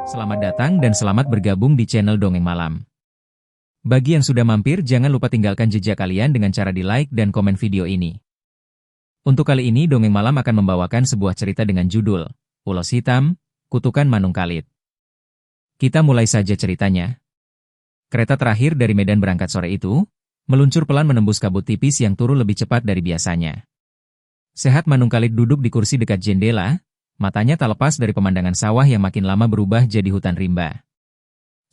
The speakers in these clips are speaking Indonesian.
Selamat datang dan selamat bergabung di channel Dongeng Malam. Bagi yang sudah mampir, jangan lupa tinggalkan jejak kalian dengan cara di-like dan komen video ini. Untuk kali ini, Dongeng Malam akan membawakan sebuah cerita dengan judul Ulos Hitam, Kutukan Manungkalit. Kita mulai saja ceritanya. Kereta terakhir dari Medan berangkat sore itu, meluncur pelan menembus kabut tipis yang turun lebih cepat dari biasanya. Sehat Manungkalit duduk di kursi dekat jendela, matanya tak lepas dari pemandangan sawah yang makin lama berubah jadi hutan rimba.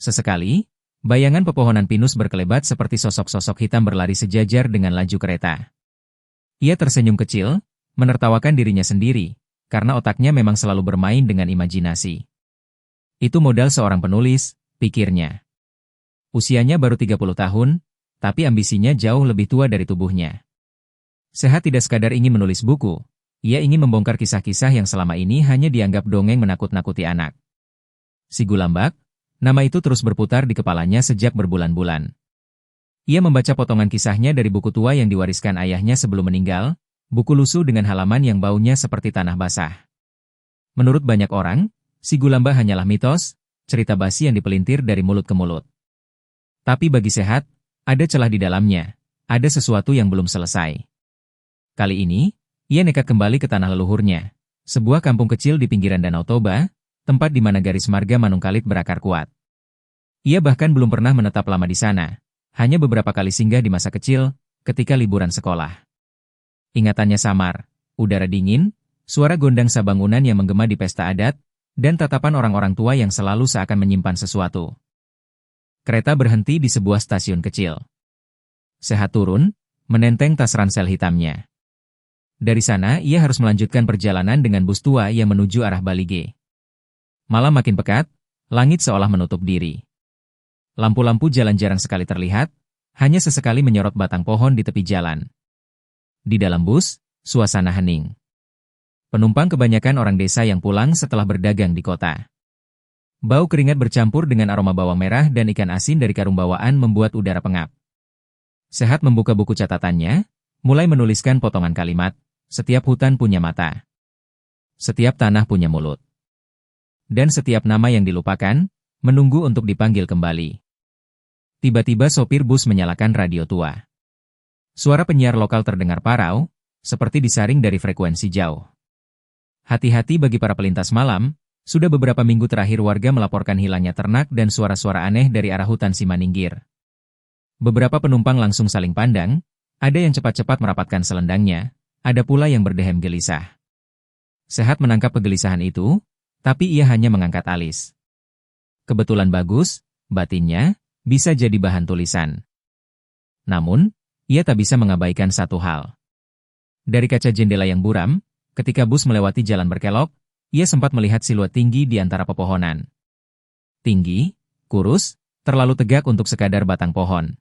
Sesekali, bayangan pepohonan pinus berkelebat seperti sosok-sosok hitam berlari sejajar dengan laju kereta. Ia tersenyum kecil, menertawakan dirinya sendiri, karena otaknya memang selalu bermain dengan imajinasi. Itu modal seorang penulis, pikirnya. Usianya baru 30 tahun, tapi ambisinya jauh lebih tua dari tubuhnya. Sehat tidak sekadar ingin menulis buku, ia ingin membongkar kisah-kisah yang selama ini hanya dianggap dongeng menakut-nakuti anak. Si Gulambak, nama itu terus berputar di kepalanya sejak berbulan-bulan. Ia membaca potongan kisahnya dari buku tua yang diwariskan ayahnya sebelum meninggal, buku lusuh dengan halaman yang baunya seperti tanah basah. Menurut banyak orang, si Gulambak hanyalah mitos, cerita basi yang dipelintir dari mulut ke mulut. Tapi bagi Sehat, ada celah di dalamnya, ada sesuatu yang belum selesai. Kali ini, ia nekat kembali ke tanah leluhurnya, sebuah kampung kecil di pinggiran Danau Toba, tempat di mana garis marga Manungkalit berakar kuat. Ia bahkan belum pernah menetap lama di sana, hanya beberapa kali singgah di masa kecil, ketika liburan sekolah. Ingatannya samar, udara dingin, suara gondang sabangunan yang menggema di pesta adat, dan tatapan orang-orang tua yang selalu seakan menyimpan sesuatu. Kereta berhenti di sebuah stasiun kecil. Sehat turun, menenteng tas ransel hitamnya. Dari sana, ia harus melanjutkan perjalanan dengan bus tua yang menuju arah Balige. Malam makin pekat, langit seolah menutup diri. Lampu-lampu jalan jarang sekali terlihat, hanya sesekali menyorot batang pohon di tepi jalan. Di dalam bus, suasana hening. Penumpang kebanyakan orang desa yang pulang setelah berdagang di kota. Bau keringat bercampur dengan aroma bawang merah dan ikan asin dari karung bawaan membuat udara pengap. Sehat membuka buku catatannya, mulai menuliskan potongan kalimat. Setiap hutan punya mata. Setiap tanah punya mulut. Dan setiap nama yang dilupakan, menunggu untuk dipanggil kembali. Tiba-tiba sopir bus menyalakan radio tua. Suara penyiar lokal terdengar parau, seperti disaring dari frekuensi jauh. Hati-hati bagi para pelintas malam, sudah beberapa minggu terakhir warga melaporkan hilangnya ternak dan suara-suara aneh dari arah hutan Simaningkir. Beberapa penumpang langsung saling pandang, ada yang cepat-cepat merapatkan selendangnya, ada pula yang berdehem gelisah. Sehat menangkap kegelisahan itu, tapi ia hanya mengangkat alis. Kebetulan bagus, batinnya, bisa jadi bahan tulisan. Namun, ia tak bisa mengabaikan satu hal. Dari kaca jendela yang buram, ketika bus melewati jalan berkelok, ia sempat melihat siluet tinggi di antara pepohonan. Tinggi, kurus, terlalu tegak untuk sekadar batang pohon.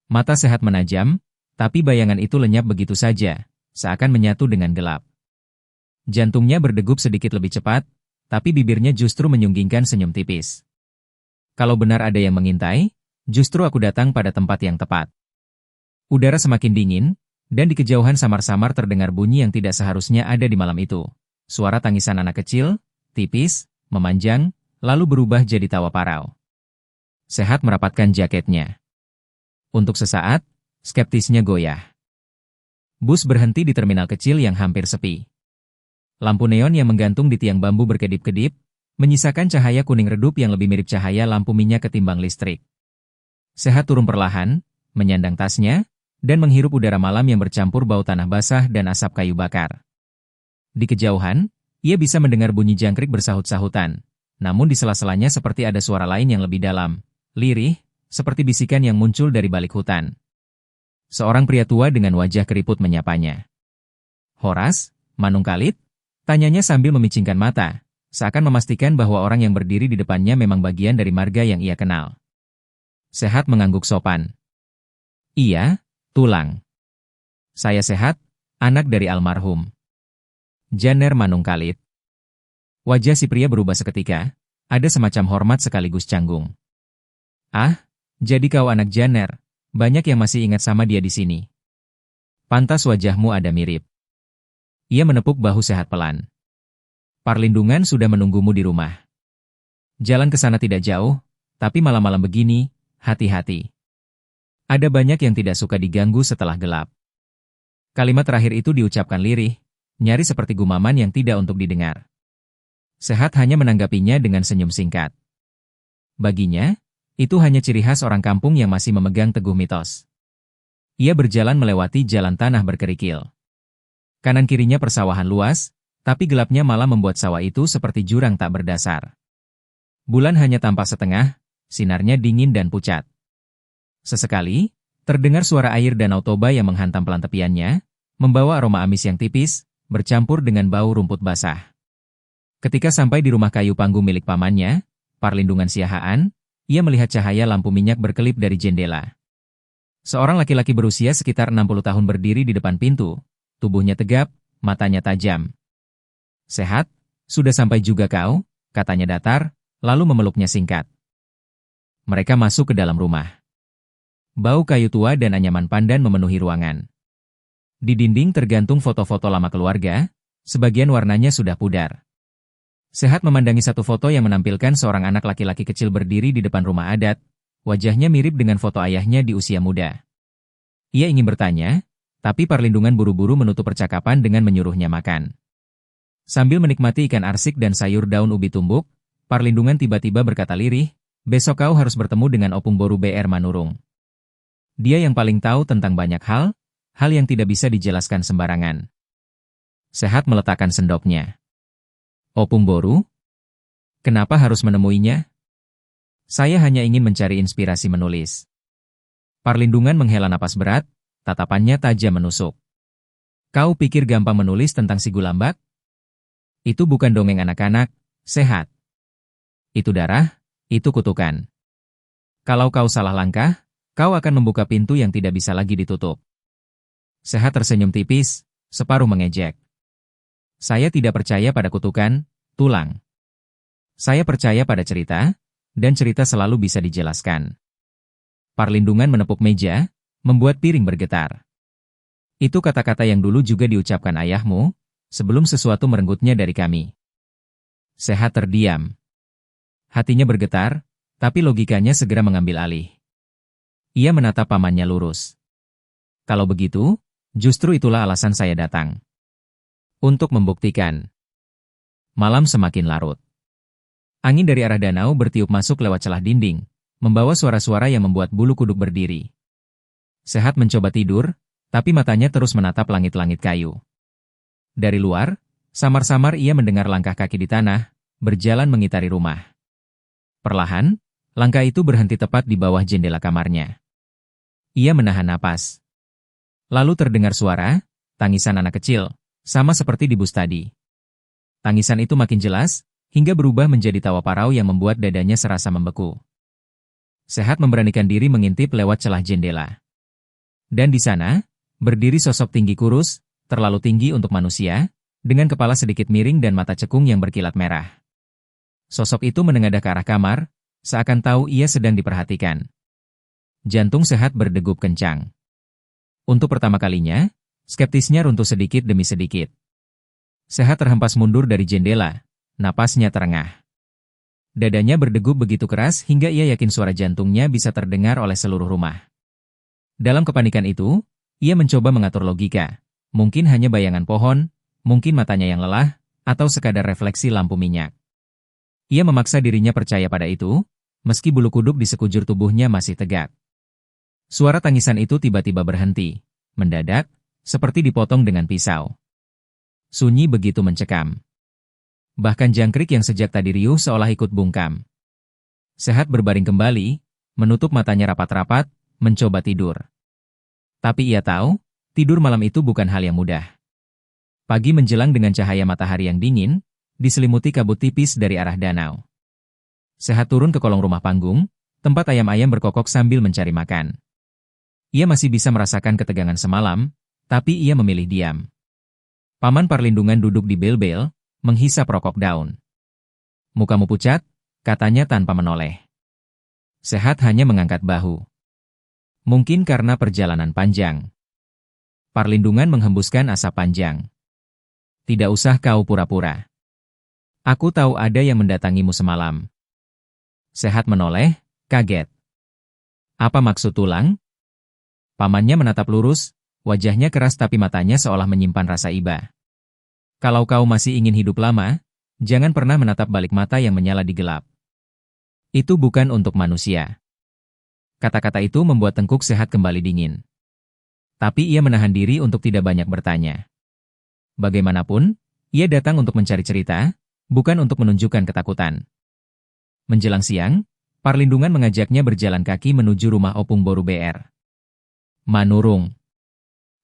Mata Sehat menajam, tapi bayangan itu lenyap begitu saja, seakan menyatu dengan gelap. Jantungnya berdegup sedikit lebih cepat, tapi bibirnya justru menyunggingkan senyum tipis. Kalau benar ada yang mengintai, justru aku datang pada tempat yang tepat. Udara semakin dingin, dan di kejauhan samar-samar terdengar bunyi yang tidak seharusnya ada di malam itu. Suara tangisan anak kecil, tipis, memanjang, lalu berubah jadi tawa parau. Sehat merapatkan jaketnya. Untuk sesaat, skeptisnya goyah. Bus berhenti di terminal kecil yang hampir sepi. Lampu neon yang menggantung di tiang bambu berkedip-kedip, menyisakan cahaya kuning redup yang lebih mirip cahaya lampu minyak ketimbang listrik. Sehat turun perlahan, menyandang tasnya, dan menghirup udara malam yang bercampur bau tanah basah dan asap kayu bakar. Di kejauhan, ia bisa mendengar bunyi jangkrik bersahut-sahutan, namun di sela-selanya seperti ada suara lain yang lebih dalam, lirih, seperti bisikan yang muncul dari balik hutan. Seorang pria tua dengan wajah keriput menyapanya. Horas, Manungkalit? Tanyanya sambil memicingkan mata, seakan memastikan bahwa orang yang berdiri di depannya memang bagian dari marga yang ia kenal. Sehat mengangguk sopan. Iya, Tulang. Saya Sehat, anak dari almarhum Janer Manungkalit. Wajah si pria berubah seketika, ada semacam hormat sekaligus canggung. Ah, jadi kau anak Janer. Banyak yang masih ingat sama dia di sini. Pantas wajahmu ada mirip. Ia menepuk bahu Sehat pelan. Perlindungan sudah menunggumu di rumah. Jalan ke sana tidak jauh, tapi malam-malam begini, hati-hati. Ada banyak yang tidak suka diganggu setelah gelap. Kalimat terakhir itu diucapkan lirih, nyaris seperti gumaman yang tidak untuk didengar. Sehat hanya menanggapinya dengan senyum singkat. Baginya, itu hanya ciri khas orang kampung yang masih memegang teguh mitos. Ia berjalan melewati jalan tanah berkerikil. Kanan kirinya persawahan luas, tapi gelapnya malah membuat sawah itu seperti jurang tak berdasar. Bulan hanya tampak setengah, sinarnya dingin dan pucat. Sesekali, terdengar suara air danau Toba yang menghantam pelan tepiannya, membawa aroma amis yang tipis, bercampur dengan bau rumput basah. Ketika sampai di rumah kayu panggung milik pamannya, Parlindungan Siahaan, ia melihat cahaya lampu minyak berkelip dari jendela. Seorang laki-laki berusia sekitar 60 tahun berdiri di depan pintu, tubuhnya tegap, matanya tajam. "Sehat? Sudah sampai juga kau?" katanya datar, lalu memeluknya singkat. Mereka masuk ke dalam rumah. Bau kayu tua dan anyaman pandan memenuhi ruangan. Di dinding tergantung foto-foto lama keluarga, sebagian warnanya sudah pudar. Sehat memandangi satu foto yang menampilkan seorang anak laki-laki kecil berdiri di depan rumah adat, wajahnya mirip dengan foto ayahnya di usia muda. Ia ingin bertanya, tapi Parlindungan buru-buru menutup percakapan dengan menyuruhnya makan. Sambil menikmati ikan arsik dan sayur daun ubi tumbuk, Parlindungan tiba-tiba berkata lirih, "Besok kau harus bertemu dengan Opung Boru BR Manurung. Dia yang paling tahu tentang banyak hal yang tidak bisa dijelaskan sembarangan." Sehat meletakkan sendoknya. "Opung Boru? Kenapa harus menemuinya?" "Saya hanya ingin mencari inspirasi menulis." Parlindungan menghela napas berat, tatapannya tajam menusuk. "Kau pikir gampang menulis tentang si Gulambak? Itu bukan dongeng anak-anak, Sehat. Itu darah, itu kutukan. Kalau kau salah langkah, kau akan membuka pintu yang tidak bisa lagi ditutup." Sehat tersenyum tipis, separuh mengejek. "Saya tidak percaya pada kutukan, tulang. Saya percaya pada cerita, dan cerita selalu bisa dijelaskan." Parlindungan menepuk meja, membuat piring bergetar. "Itu kata-kata yang dulu juga diucapkan ayahmu, sebelum sesuatu merenggutnya dari kami." Sehat terdiam. Hatinya bergetar, tapi logikanya segera mengambil alih. Ia menatap pamannya lurus. "Kalau begitu, justru itulah alasan saya datang. Untuk membuktikan." Malam semakin larut. Angin dari arah danau bertiup masuk lewat celah dinding, membawa suara-suara yang membuat bulu kuduk berdiri. Sehat mencoba tidur, tapi matanya terus menatap langit-langit kayu. Dari luar, samar-samar ia mendengar langkah kaki di tanah, berjalan mengitari rumah. Perlahan, langkah itu berhenti tepat di bawah jendela kamarnya. Ia menahan napas. Lalu terdengar suara, tangisan anak kecil, sama seperti di bus tadi. Tangisan itu makin jelas, hingga berubah menjadi tawa parau yang membuat dadanya serasa membeku. Sehat memberanikan diri mengintip lewat celah jendela. Dan di sana, berdiri sosok tinggi kurus, terlalu tinggi untuk manusia, dengan kepala sedikit miring dan mata cekung yang berkilat merah. Sosok itu menengadah ke arah kamar, seakan tahu ia sedang diperhatikan. Jantung Sehat berdegup kencang. Untuk pertama kalinya, skeptisnya runtuh sedikit demi sedikit. Sehat terhempas mundur dari jendela, napasnya terengah. Dadanya berdegup begitu keras hingga ia yakin suara jantungnya bisa terdengar oleh seluruh rumah. Dalam kepanikan itu, ia mencoba mengatur logika. Mungkin hanya bayangan pohon, mungkin matanya yang lelah, atau sekadar refleksi lampu minyak. Ia memaksa dirinya percaya pada itu, meski bulu kuduk di sekujur tubuhnya masih tegak. Suara tangisan itu tiba-tiba berhenti, mendadak, seperti dipotong dengan pisau. Sunyi begitu mencekam. Bahkan jangkrik yang sejak tadi riuh seolah ikut bungkam. Sehat berbaring kembali, menutup matanya rapat-rapat, mencoba tidur. Tapi ia tahu, tidur malam itu bukan hal yang mudah. Pagi menjelang dengan cahaya matahari yang dingin, diselimuti kabut tipis dari arah danau. Sehat turun ke kolong rumah panggung, tempat ayam-ayam berkokok sambil mencari makan. Ia masih bisa merasakan ketegangan semalam, tapi ia memilih diam. Paman Parlindungan duduk di bel-bel, menghisap rokok daun. "Mukamu pucat," katanya tanpa menoleh. Sehat hanya mengangkat bahu. "Mungkin karena perjalanan panjang." Parlindungan menghembuskan asap panjang. "Tidak usah kau pura-pura. Aku tahu ada yang mendatangimu semalam." Sehat menoleh, kaget. Apa maksud tulang? Pamannya menatap lurus, wajahnya keras tapi matanya seolah menyimpan rasa iba. Kalau kau masih ingin hidup lama, jangan pernah menatap balik mata yang menyala di gelap. Itu bukan untuk manusia. Kata-kata itu membuat Tengkuk Sehat kembali dingin. Tapi ia menahan diri untuk tidak banyak bertanya. Bagaimanapun, ia datang untuk mencari cerita, bukan untuk menunjukkan ketakutan. Menjelang siang, Parlindungan mengajaknya berjalan kaki menuju rumah Opung Boru BR. Manurung.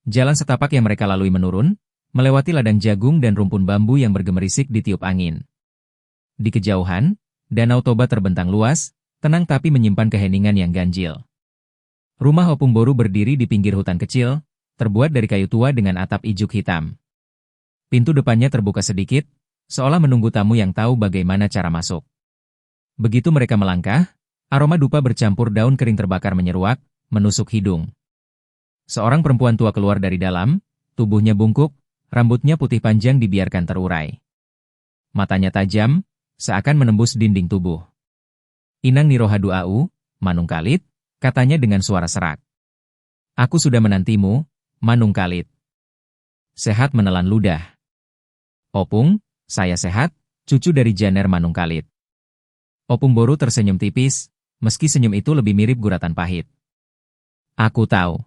Jalan setapak yang mereka lalui menurun, melewati ladang jagung dan rumpun bambu yang bergemerisik ditiup angin. Di kejauhan, Danau Toba terbentang luas, tenang tapi menyimpan keheningan yang ganjil. Rumah Opung Boru berdiri di pinggir hutan kecil, terbuat dari kayu tua dengan atap ijuk hitam. Pintu depannya terbuka sedikit, seolah menunggu tamu yang tahu bagaimana cara masuk. Begitu mereka melangkah, aroma dupa bercampur daun kering terbakar menyeruak, menusuk hidung. Seorang perempuan tua keluar dari dalam, tubuhnya bungkuk, rambutnya putih panjang dibiarkan terurai. Matanya tajam, seakan menembus dinding tubuh. Inang Nirohadu Au, Manung Kalit, katanya dengan suara serak. Aku sudah menantimu, Manung Kalit. Sehat menelan ludah. Opung, saya Sehat, cucu dari Janer Manung Kalit. Opung Boru tersenyum tipis, meski senyum itu lebih mirip guratan pahit. Aku tahu.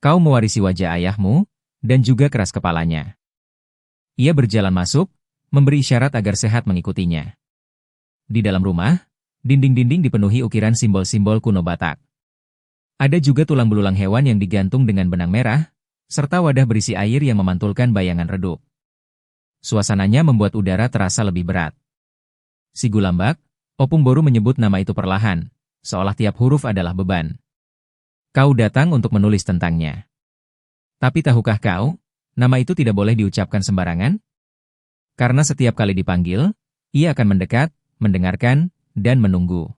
Kau mewarisi wajah ayahmu, dan juga keras kepalanya. Ia berjalan masuk, memberi isyarat agar Sehat mengikutinya. Di dalam rumah, dinding-dinding dipenuhi ukiran simbol-simbol kuno Batak. Ada juga tulang belulang hewan yang digantung dengan benang merah, serta wadah berisi air yang memantulkan bayangan redup. Suasananya membuat udara terasa lebih berat. Si Gulambak, Opung Boru menyebut nama itu perlahan, seolah tiap huruf adalah beban. Kau datang untuk menulis tentangnya. Tapi tahukah kau, nama itu tidak boleh diucapkan sembarangan? Karena setiap kali dipanggil, ia akan mendekat, mendengarkan, dan menunggu.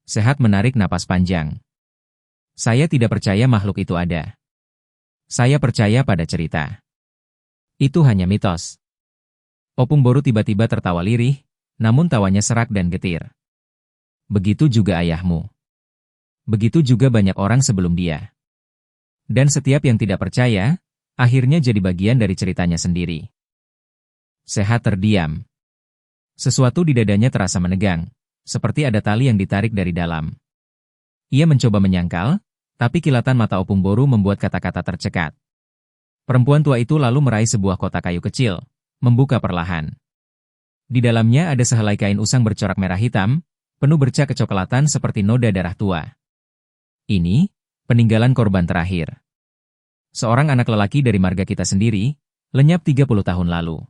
Sehat menarik napas panjang. Saya tidak percaya makhluk itu ada. Saya percaya pada cerita. Itu hanya mitos. Opung Boru tiba-tiba tertawa lirih, namun tawanya serak dan getir. Begitu juga ayahmu. Begitu juga banyak orang sebelum dia. Dan setiap yang tidak percaya, akhirnya jadi bagian dari ceritanya sendiri. Sehat terdiam. Sesuatu di dadanya terasa menegang, seperti ada tali yang ditarik dari dalam. Ia mencoba menyangkal, tapi kilatan mata Opung Boru membuat kata-kata tercekat. Perempuan tua itu lalu meraih sebuah kotak kayu kecil, membuka perlahan. Di dalamnya ada sehelai kain usang bercorak merah hitam, penuh bercak kecoklatan seperti noda darah tua. Ini, peninggalan korban terakhir. Seorang anak lelaki dari marga kita sendiri, lenyap 30 tahun lalu.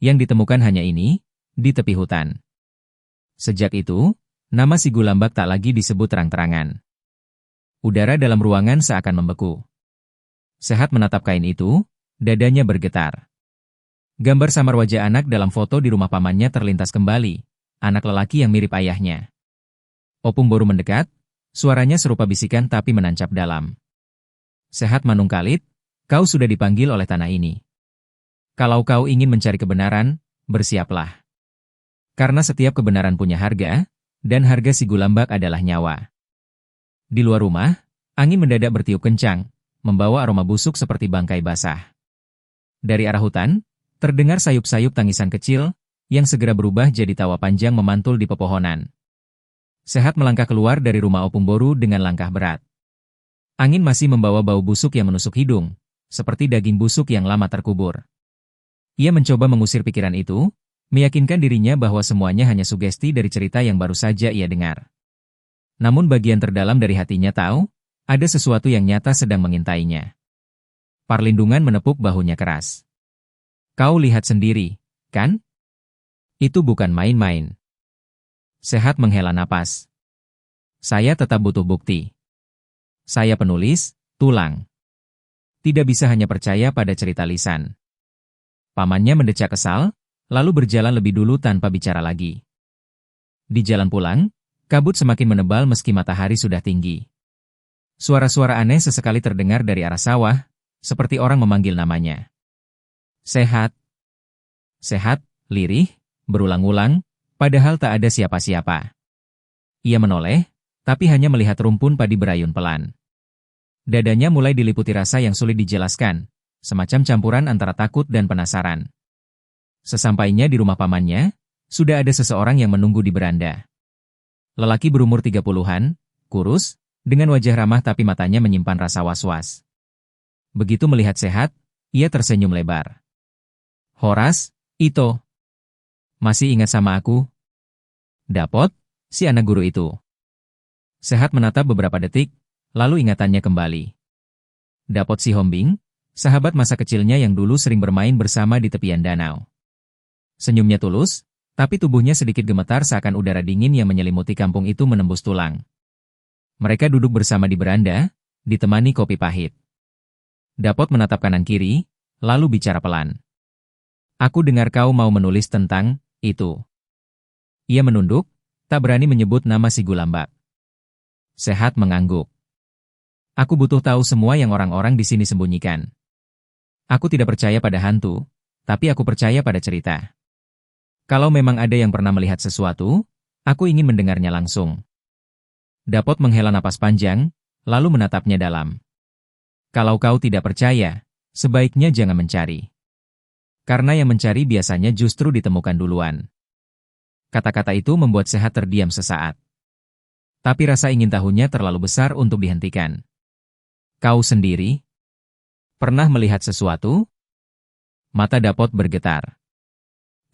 Yang ditemukan hanya ini, di tepi hutan. Sejak itu, nama si Gulambak tak lagi disebut terang-terangan. Udara dalam ruangan seakan membeku. Sehat menatap kain itu, dadanya bergetar. Gambar samar wajah anak dalam foto di rumah pamannya terlintas kembali, anak lelaki yang mirip ayahnya. Opung Boru mendekat, suaranya serupa bisikan tapi menancap dalam. Sehat Manung Kalit, kau sudah dipanggil oleh tanah ini. Kalau kau ingin mencari kebenaran, bersiaplah. Karena setiap kebenaran punya harga, dan harga si Gulambak adalah nyawa. Di luar rumah, angin mendadak bertiup kencang, membawa aroma busuk seperti bangkai basah. Dari arah hutan, terdengar sayup-sayup tangisan kecil, yang segera berubah jadi tawa panjang memantul di pepohonan. Sehat melangkah keluar dari rumah Opung Boru dengan langkah berat. Angin masih membawa bau busuk yang menusuk hidung, seperti daging busuk yang lama terkubur. Ia mencoba mengusir pikiran itu, meyakinkan dirinya bahwa semuanya hanya sugesti dari cerita yang baru saja ia dengar. Namun bagian terdalam dari hatinya tahu, ada sesuatu yang nyata sedang mengintainya. Parlindungan menepuk bahunya keras. Kau lihat sendiri, kan? Itu bukan main-main. Sehat menghela napas. Saya tetap butuh bukti. Saya penulis, tulang. Tidak bisa hanya percaya pada cerita lisan. Pamannya mendecak kesal, lalu berjalan lebih dulu tanpa bicara lagi. Di jalan pulang, kabut semakin menebal meski matahari sudah tinggi. Suara-suara aneh sesekali terdengar dari arah sawah, seperti orang memanggil namanya. Sehat. Sehat, lirih, berulang-ulang, Padahal tak ada siapa-siapa. Ia menoleh, tapi hanya melihat rumpun padi berayun pelan. Dadanya mulai diliputi rasa yang sulit dijelaskan, semacam campuran antara takut dan penasaran. Sesampainya di rumah pamannya, sudah ada seseorang yang menunggu di beranda. Lelaki berumur 30-an, kurus, dengan wajah ramah tapi matanya menyimpan rasa was-was. Begitu melihat Sehat, ia tersenyum lebar. "Horas, Ito. Masih ingat sama aku?" "Dapot, si anak guru itu." Sehat menatap beberapa detik, lalu ingatannya kembali. Dapot si Hombing, sahabat masa kecilnya yang dulu sering bermain bersama di tepian danau. Senyumnya tulus, tapi tubuhnya sedikit gemetar seakan udara dingin yang menyelimuti kampung itu menembus tulang. Mereka duduk bersama di beranda, ditemani kopi pahit. Dapot menatap kanan kiri, lalu bicara pelan. "Aku dengar kau mau menulis tentang itu." Ia menunduk, tak berani menyebut nama si Gulambak. Sehat mengangguk. "Aku butuh tahu semua yang orang-orang di sini sembunyikan. Aku tidak percaya pada hantu, tapi aku percaya pada cerita. Kalau memang ada yang pernah melihat sesuatu, aku ingin mendengarnya langsung." Dapot menghela napas panjang, lalu menatapnya dalam. "Kalau kau tidak percaya, sebaiknya jangan mencari. Karena yang mencari biasanya justru ditemukan duluan." Kata-kata itu membuat Sehat terdiam sesaat. Tapi rasa ingin tahunya terlalu besar untuk dihentikan. "Kau sendiri? Pernah melihat sesuatu?" Mata Dapot bergetar.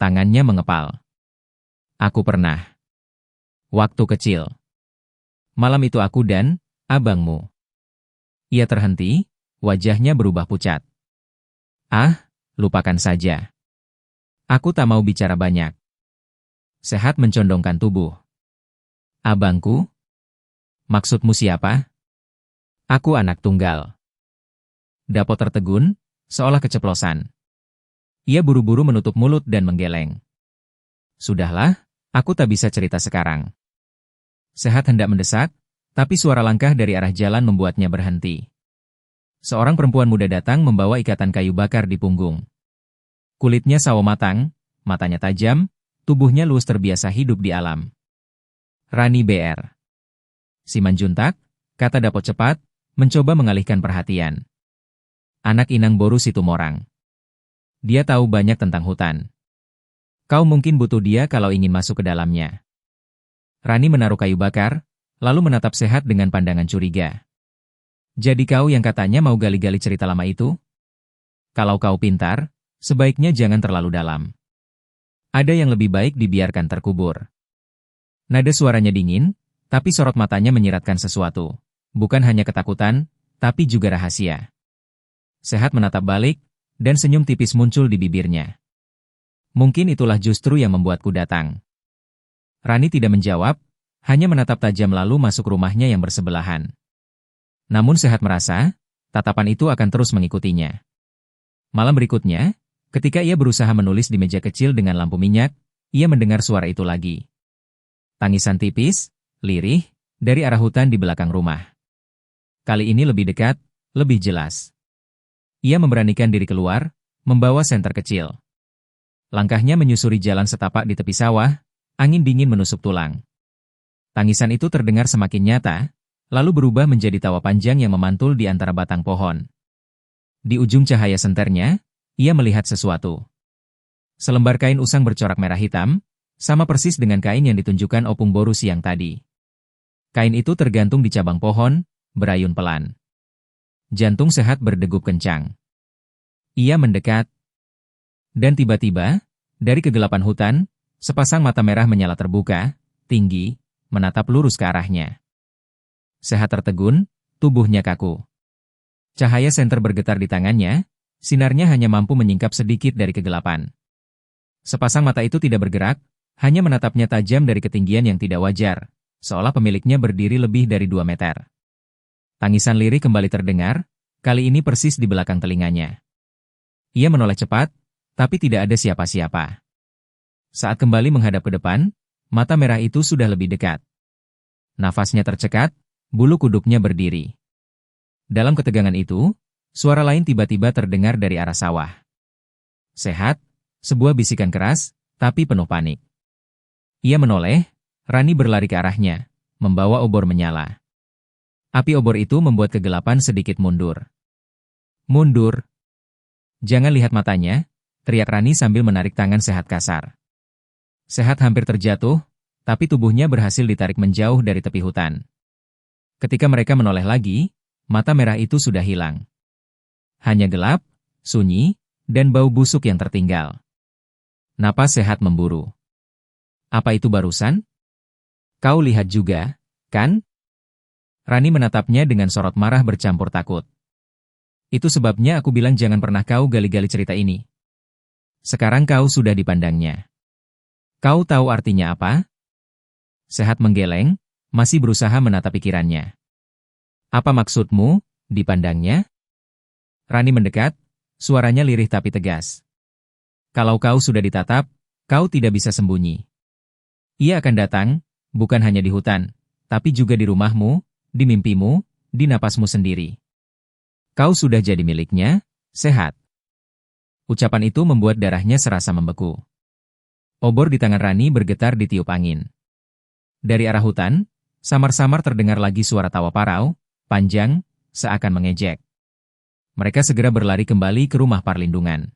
Tangannya mengepal. "Aku pernah. Waktu kecil. Malam itu aku dan abangmu." Ia terhenti, wajahnya berubah pucat. "Ah, lupakan saja. Aku tak mau bicara banyak." Sehat mencondongkan tubuh. "Abangku? Maksudmu siapa?" "Aku anak tunggal." Dapot tertegun, seolah keceplosan. Ia buru-buru menutup mulut dan menggeleng. "Sudahlah, aku tak bisa cerita sekarang." Sehat hendak mendesak, tapi suara langkah dari arah jalan membuatnya berhenti. Seorang perempuan muda datang membawa ikatan kayu bakar di punggung. Kulitnya sawo matang, matanya tajam, tubuhnya luas terbiasa hidup di alam. "Rani BR. Simanjuntak," kata Dapot cepat, mencoba mengalihkan perhatian. "Anak Inang Boru Situmorang. Dia tahu banyak tentang hutan. Kau mungkin butuh dia kalau ingin masuk ke dalamnya." Rani menaruh kayu bakar, lalu menatap Sehat dengan pandangan curiga. "Jadi kau yang katanya mau gali-gali cerita lama itu? Kalau kau pintar, sebaiknya jangan terlalu dalam. Ada yang lebih baik dibiarkan terkubur." Nada suaranya dingin, tapi sorot matanya menyiratkan sesuatu. Bukan hanya ketakutan, tapi juga rahasia. Sehat menatap balik, dan senyum tipis muncul di bibirnya. "Mungkin itulah justru yang membuatku datang." Rani tidak menjawab, hanya menatap tajam lalu masuk rumahnya yang bersebelahan. Namun Sehat merasa, tatapan itu akan terus mengikutinya. Malam berikutnya, ketika ia berusaha menulis di meja kecil dengan lampu minyak, ia mendengar suara itu lagi. Tangisan tipis, lirih, dari arah hutan di belakang rumah. Kali ini lebih dekat, lebih jelas. Ia memberanikan diri keluar, membawa senter kecil. Langkahnya menyusuri jalan setapak di tepi sawah, angin dingin menusuk tulang. Tangisan itu terdengar semakin nyata, lalu berubah menjadi tawa panjang yang memantul di antara batang pohon. Di ujung cahaya senternya, ia melihat sesuatu. Selembar kain usang bercorak merah hitam, sama persis dengan kain yang ditunjukkan Opung Boru siang tadi. Kain itu tergantung di cabang pohon, berayun pelan. Jantung Sehat berdegup kencang. Ia mendekat. Dan tiba-tiba, dari kegelapan hutan, sepasang mata merah menyala terbuka, tinggi, menatap lurus ke arahnya. Sehat tertegun, tubuhnya kaku. Cahaya senter bergetar di tangannya, sinarnya hanya mampu menyingkap sedikit dari kegelapan. Sepasang mata itu tidak bergerak, hanya menatapnya tajam dari ketinggian yang tidak wajar, seolah pemiliknya berdiri lebih dari 2 meter. Tangisan lirih kembali terdengar, kali ini persis di belakang telinganya. Ia menoleh cepat, tapi tidak ada siapa-siapa. Saat kembali menghadap ke depan, mata merah itu sudah lebih dekat. Nafasnya tercekat, bulu kuduknya berdiri. Dalam ketegangan itu, suara lain tiba-tiba terdengar dari arah sawah. "Sehat," sebuah bisikan keras, tapi penuh panik. Ia menoleh, Rani berlari ke arahnya, membawa obor menyala. Api obor itu membuat kegelapan sedikit mundur. Mundur! Jangan lihat matanya, teriak Rani sambil menarik tangan Sehat kasar. Sehat hampir terjatuh, tapi tubuhnya berhasil ditarik menjauh dari tepi hutan. Ketika mereka menoleh lagi, mata merah itu sudah hilang. Hanya gelap, sunyi, dan bau busuk yang tertinggal. Napas Sehat memburu. Apa itu barusan? Kau lihat juga, kan? Rani menatapnya dengan sorot marah bercampur takut. Itu sebabnya aku bilang jangan pernah kau gali-gali cerita ini. Sekarang kau sudah dipandangnya. Kau tahu artinya apa? Sehat menggeleng, masih berusaha menata pikirannya. Apa maksudmu, dipandangnya? Rani mendekat, suaranya lirih tapi tegas. Kalau kau sudah ditatap, kau tidak bisa sembunyi. Ia akan datang, bukan hanya di hutan, tapi juga di rumahmu, di mimpimu, di napasmu sendiri. Kau sudah jadi miliknya, Sehat. Ucapan itu membuat darahnya serasa membeku. Obor di tangan Rani bergetar ditiup angin. Dari arah hutan, samar-samar terdengar lagi suara tawa parau, panjang, seakan mengejek. Mereka segera berlari kembali ke rumah perlindungan.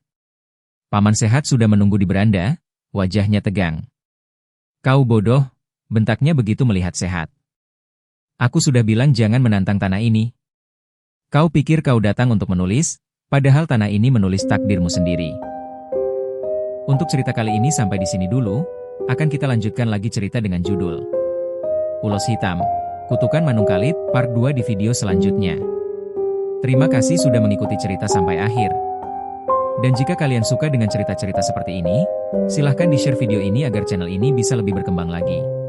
Paman Sehat sudah menunggu di beranda, wajahnya tegang. Kau bodoh, bentaknya begitu melihat Sehat. Aku sudah bilang jangan menantang tanah ini. Kau pikir kau datang untuk menulis, padahal tanah ini menulis takdirmu sendiri. Untuk cerita kali ini sampai di sini dulu, akan kita lanjutkan lagi cerita dengan judul Ulos Hitam, Kutukan Manungkalit, part 2 di video selanjutnya. Terima kasih sudah mengikuti cerita sampai akhir. Dan jika kalian suka dengan cerita-cerita seperti ini, silahkan di-share video ini agar channel ini bisa lebih berkembang lagi.